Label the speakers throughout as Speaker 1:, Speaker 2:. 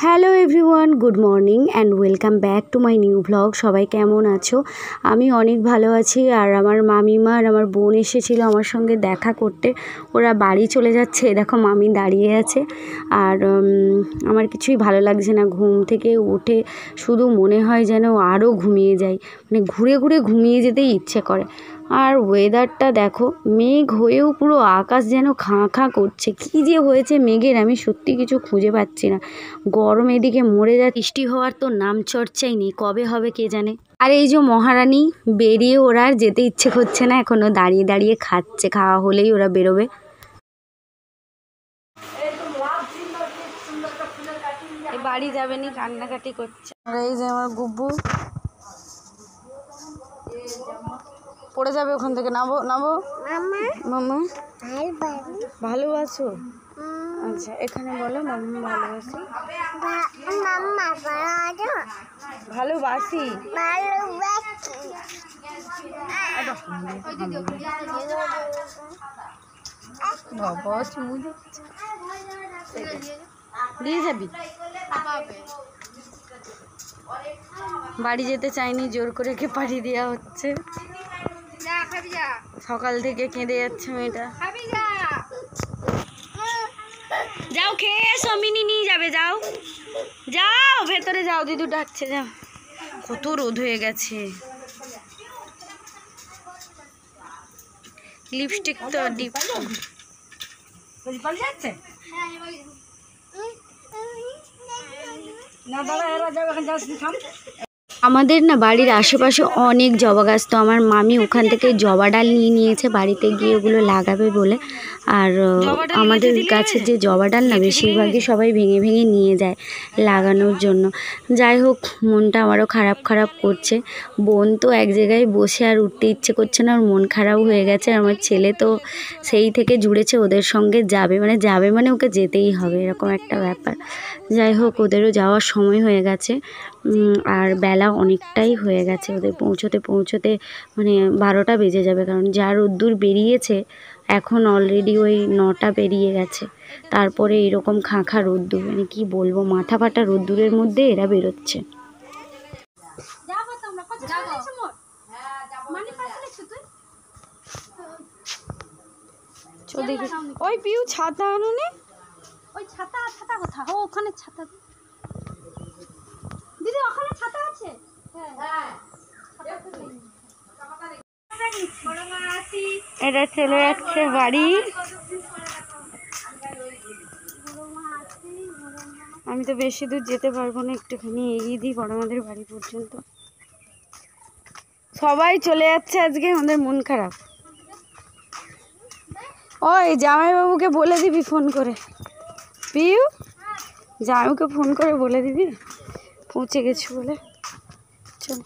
Speaker 1: Hello everyone, good morning and welcome back to my new blog. সবাই কেমন আছো? আমি অনেক ভালো আছি। আর আমার মামিমা আর আমার বোন এসেছিলো আমার সঙ্গে দেখা করতে। ওরা বাড়ি চলে যাচ্ছে, দেখো মামি দাঁড়িয়ে আছে। আর আমার কিছুই ভালো লাগছে না, ঘুম থেকে উঠে শুধু মনে হয় যেন আরও ঘুমিয়ে যাই, মানে ঘুরে ঘুরে ঘুমিয়ে যেতেই ইচ্ছে করে। আর ওয়েদারটা দেখো, মেঘ হয়েও পুরো আকাশ যেন খাঁ খাঁ করছে। কী যে হয়েছে মেঘের আমি সত্যি কিছু খুঁজে পাচ্ছি না। গরম এদিকে মরে যায়, বৃষ্টি হওয়ার তো নাম চর্চাই নেই, কবে হবে কে জানে। আর এই যে মহারানী বেরিয়ে ওরা আর যেতে ইচ্ছে করছে না, এখনো দাঁড়িয়ে দাঁড়িয়ে খাচ্ছে, খাওয়া হলেই ওরা বেরোবে। বাড়ি যাবেনি, কান্নাকাটি করছে। আর এই যে আমার গুব্বু পড়ে যাবে ওখান থেকে, নামো নামো। মামা ভালোবাসো? আচ্ছা এখানে বলো মাম্মা ভালোবাসি। ভালোবাসি বাবা চুমু দিচ্ছে। দিয়ে যাবি? বাড়ি যেতে চাইনি, জোর করে কে পাঠিয়ে দেওয়া হচ্ছে। সকাল থেকে কেঁদে যাচ্ছে মেয়েটা। যাও খেয়ে এসো, মিনি নিয়ে যাবে, যাও যাও ভেতরে যাও, দিদু ডাকছে, যাও। কত রোদ হয়ে গেছে। লিপস্টিক তো ডিপ আমাদের না বাড়ির আশেপাশে অনেক জবা গাছ, তো আমার মামি ওখান থেকে জবা ডাল নিয়ে নিয়েছে, বাড়িতে গিয়ে ওগুলো লাগাবে বলে। আর আমাদের গাছের যে জবা ডাল না, বেশিরভাগই সবাই ভেঙে ভেঙে নিয়ে যায় লাগানোর জন্য। যাই হোক, মনটা আমারও খারাপ খারাপ করছে। বোন তো এক জায়গায় বসে আর উঠতে ইচ্ছে করছে না, ওর মন খারাপ হয়ে গেছে। আমার ছেলে তো সেই থেকে জুড়েছে ওদের সঙ্গে যাবে মানে ওকে যেতেই হবে, এরকম একটা ব্যাপার। যাই হোক, ওদেরও যাওয়ার সময় হয়ে গেছে। আর বেলা অনেকটাই হয়ে গেছে, ওদের পৌঁছতে পৌঁছতে মানে 12টা বেজে যাবে, কারণ যা রোদ্দুর বেরিয়েছে এখন অলরেডি ওই 9টা পেরিয়ে গেছে। তারপরে এরকম খাঁ খাঁ রোদ্দুর, মানে কি বলবো, মাথা ফাটা রোদ্দুরের মধ্যে এরা বেরোচ্ছে। ওই পিউ ছাতা আনুনি, ওই ছাতা ছাতা কোথা? ও ওখানে ছাতা দিদি, ওখানে ছাতা আছে। এটা চলে যাচ্ছে বাড়ি। আমি তো বেশি দূর যেতে পারবো না, একটুখানি এগিয়ে দিই বড় আমাদের বাড়ি পর্যন্ত। সবাই চলে যাচ্ছে আজকে, আমাদের মন খারাপ। ওই জামাইবাবুকে বলে দিবি ফোন করে, পিউ জামাইবাবুকে ফোন করে বলে দিবি পৌঁছে গেছি বলে। চল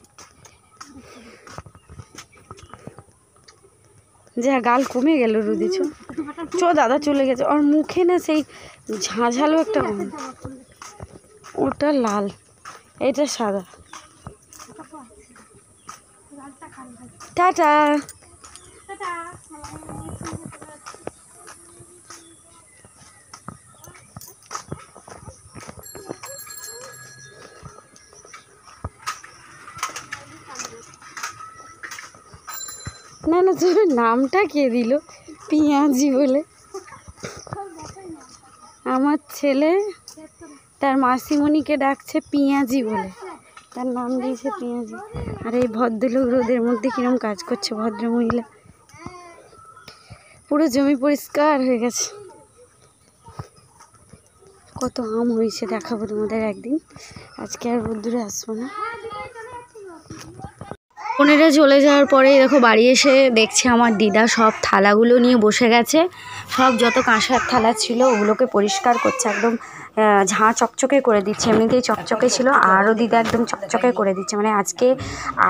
Speaker 1: যা, গাল কমে গেল রোদে। চো দাদা চলে গেছে, ওর মুখে না সেই ঝাঁঝালো একটা, ওটা লাল এটা সাদা। টাটা। না না, তোর নামটা কে দিল পিঁয়াজি বলে? আমার ছেলে তার মাসিমণিকে ডাকছে পিঁয়াজি বলে, তার নাম দিয়েছে পিঁয়াজি। আর এই ভদ্রলোক রোদের মধ্যে কিরম কাজ করছে, ভদ্র মহিলা। পুরো জমি পরিষ্কার হয়ে গেছে। কত আম হয়েছে দেখাবো তোমাদের একদিন, আজকে আর রোদ্দুরে আসবো না। বোনেরা চলে যাওয়ার পরে দেখো বাড়ি এসে দেখছি আমার দিদা সব থালাগুলো নিয়ে বসে গেছে। সব যত কাঁসার থালা ছিল ওগুলোকে পরিষ্কার করছে, একদম ঝাঁ চকচকে করে দিচ্ছে। এমনিতেই চকচকে ছিল, আরও দিদা একদম চকচকে করে দিচ্ছে। মানে আজকে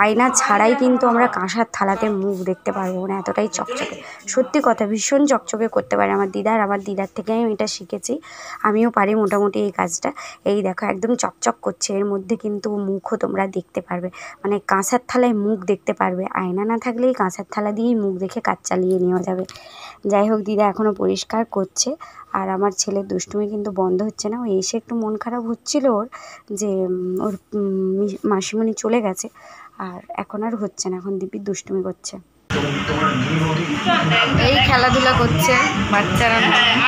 Speaker 1: আয়না ছাড়াই কিন্তু আমরা কাঁসার থালাতে মুখ দেখতে পারবো না, এতটাই চকচকে। সত্যি কথা, ভীষণ চকচকে করতে পারে আমার দিদা, আর আমার দিদার থেকে আমি এটা শিখেছি। আমিও পারি মোটামুটি এই কাজটা। এই দেখো একদম চকচক করছে, এর মধ্যে কিন্তু মুখও তোমরা দেখতে পারবে, মানে কাঁসার থালায় মুখ দেখতে পারবে। আয়না না থাকলেই কাঁসার থালা দিয়েই মুখ দেখে কাজ চালিয়ে নেওয়া যাবে। যাই হোক, দিদা এখনও পরিষ্কার করছে। আর আমার ছেলের দুষ্টুমি কিন্তু বন্ধ হচ্ছে না। ও এসে একটু মন খারাপ হচ্ছিল ওর, যে ওর মাসিমণি চলে গেছে, আর এখন আর হচ্ছে না, এখন দিব্যি দুষ্টুমি করছে। এই খেলাধুলা করছে বাচ্চারা।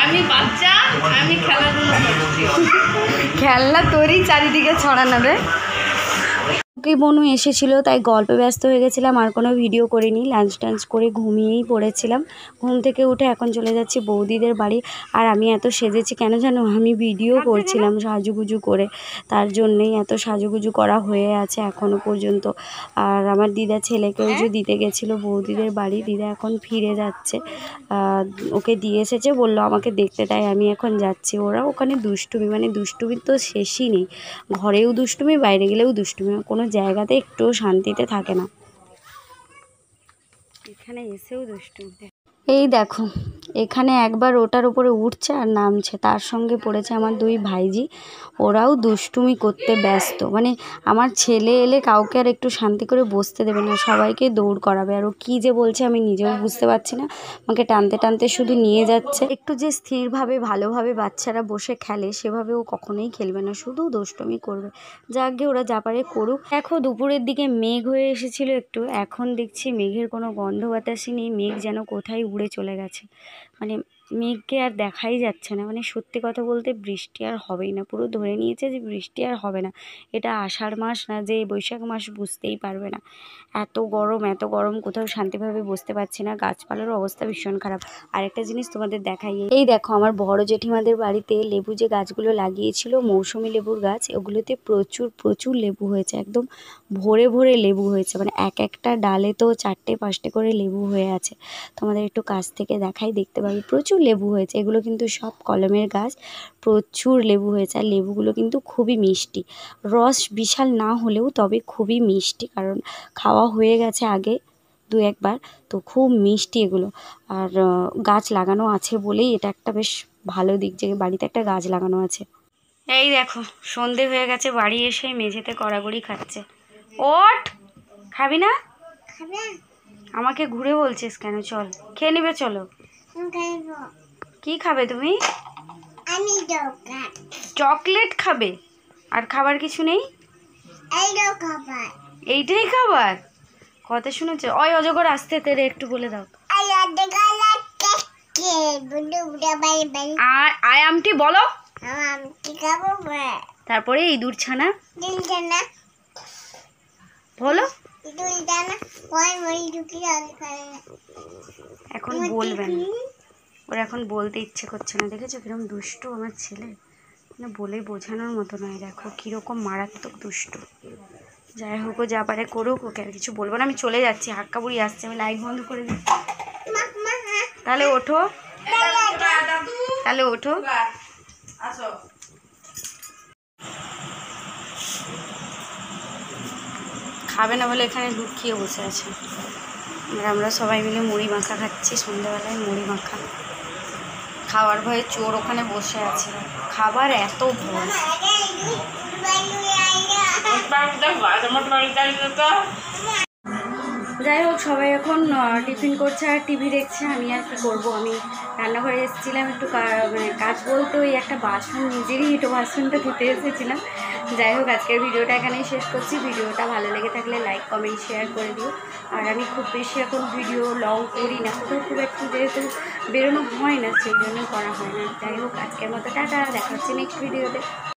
Speaker 2: আমি বাচ্চা, আমি খেলাধুলা করছি।
Speaker 1: খেলনা তোরই চারিদিকে ছড়ানো রে। কি বনু এসেছিল, তাই গল্পে ব্যস্ত হয়ে গেছিলাম, আর কোনো ভিডিও করিনি। লাঞ্চ টাঞ্চ করে ঘুমিয়েই পড়েছিলাম। ঘুম থেকে উঠে এখন চলে যাচ্ছি বৌদিদের বাড়ি। আর আমি এত সেজেছি কেন জানো, আমি ভিডিও করছিলাম সাজুগুজু করে, তার জন্যেই এত সাজুগুজু করা হয়ে আছে এখনও পর্যন্ত। আর আমার দিদা ছেলেকেও যে দিতে গেছিলো বৌদিদের বাড়ি, দিদা এখন ফিরে যাচ্ছে, ওকে দিয়ে এসেছে, বললো আমাকে দেখতে, তাই আমি এখন যাচ্ছি। ওরা ওখানে দুষ্টুমি, মানে দুষ্টুমির তো শেষই নেই, ঘরেও দুষ্টুমি, বাইরে গেলেও দুষ্টুমি, কোনো জায়গাতে একটুও শান্তিতে থাকে না, এখানে এসেও দুষ্টুমি। এই দেখো, এখানে একবার ওটার উপরে উঠছে আর নামছে, তার সঙ্গে পড়েছে আমার দুই ভাইজি, ওরাও দুষ্টুমি করতে ব্যস্ত। মানে আমার ছেলে এলে কাউকে আর একটু শান্তি করে বসতে দেবে না, সবাইকে দৌড় করাবে। আর ও কী যে বলছে আমি নিজেও বুঝতে পারছি না, আমাকে টানতে টানতে শুধু নিয়ে যাচ্ছে। একটু যে স্থিরভাবে ভালোভাবে বাচ্চারা বসে খেলে সেভাবে ও কখনোই খেলবে না, শুধু দুষ্টুমি করবে। যাকে ওরা যা পারে করুক। দেখো দুপুরের দিকে মেঘ হয়ে এসেছিল একটু, এখন দেখছি মেঘের কোনো গন্ধ বাতাসই নেই, মেঘ যেন কোথায় উড়ে চলে গেছে, মানে মেঘকে আর দেখাই যাচ্ছে না। মানে সত্যি কথা বলতে বৃষ্টি আর হবেই না, পুরো ধরে নিয়েছে যে বৃষ্টি আর হবে না। এটা আষাঢ় মাস না যে বৈশাখ মাস বুঝতেই পারবে না। এত গরম, কোথাও শান্তিভাবে বসতে পারছি না, গাছপালার অবস্থা ভীষণ খারাপ। আরেকটা জিনিস তোমাদের দেখাই, এই দেখো আমার বড় জেঠিমাদের বাড়িতে লেবু যে গাছগুলো লাগিয়েছিল, মৌসুমি লেবুর গাছ, ওগুলোতে প্রচুর লেবু হয়েছে, একদম ভরে ভরে লেবু হয়েছে, মানে এক একটা ডালে তো 4টে-5টে করে লেবু হয়ে আছে। তোমাদের একটু কাছ থেকে দেখাই, দেখতে পাবে প্রচুর লেবু হয়েছে। এগুলো কিন্তু সব কলমের গাছ, প্রচুর লেবু হয়েছে। আর লেবুগুলো কিন্তু খুবই মিষ্টি, রস বিশাল না হলেও তবে খুবই মিষ্টি, কারণ খাওয়া হয়ে গেছে আগে 2-1বার, তো খুব মিষ্টি এগুলো। আর গাছ লাগানো আছে বলেই এটা একটা বেশ ভালো দিক, যে বাড়িতে একটা গাছ লাগানো আছে। এই দেখো সন্ধে হয়ে গেছে, বাড়ি এসে মেঝেতে কড়াগড়ি খাচ্ছে। ওঠ, খাবি না? আমাকে ঘুরে বলছিস কেন? চল খেয়ে নেবে, চলো। কি খাবে তুমি? চকলেট খাবে? আর খাবার কিছু নেই? এইটাই খাবার? কথা শুনেছো? ওই অজগর আসতে তেরে একটু বলে দাও। আয়ামটি বলো, তারপরে ইঁদুর ছানা বলো। এখন বলবেন, ওর এখন বলতে ইচ্ছে করছে না। দেখেছো কিরকম দুষ্টু আমার ছেলে, মানে বলে বোঝানোর মতো নয়। দেখো কিরকম মারাত্মক দুষ্টু। যাই হোক, ও যা পারে করুক, ওকে আর কিছু বলবো না। আমি চলে যাচ্ছি, হাক্কা বুড়ি আসছে, আমি লাইট বন্ধ করে দিচ্ছি। তাহলে ওঠো, খাবে না বলে এখানে লুকিয়ে বসে আছে। আমরা সবাই মিলে মুড়ি মাখা খাচ্ছি, সন্ধ্যেবেলায় মুড়ি মাখা খাওয়ার ভয়ে চোর ওখানে বসে আছে। খাবার এত ভয়। যাই হোক, সবাই এখন টিফিন করছে আর টিভি দেখছে। আমি আর কি করবো, আমি রান্নাঘরে এসেছিলাম একটু মানে কাজ বলতে ওই একটা বাসন, নিজেরই একটু বাসনটা ধুতে এসেছিলাম। যাই হোক, আজকের ভিডিওটা এখানেই শেষ করছি। ভিডিওটা ভালো লেগে থাকলে লাইক কমেন্ট শেয়ার করে দিও। আর আমি খুব বেশি এখন ভিডিও লং করি না, কোথাও খুব একটু যেহেতু বেরোনো হয় না, সেই জন্য করা হয় না। যাই হোক, আজকের মতো টাটা, দেখা হচ্ছে নেক্সট ভিডিওতে।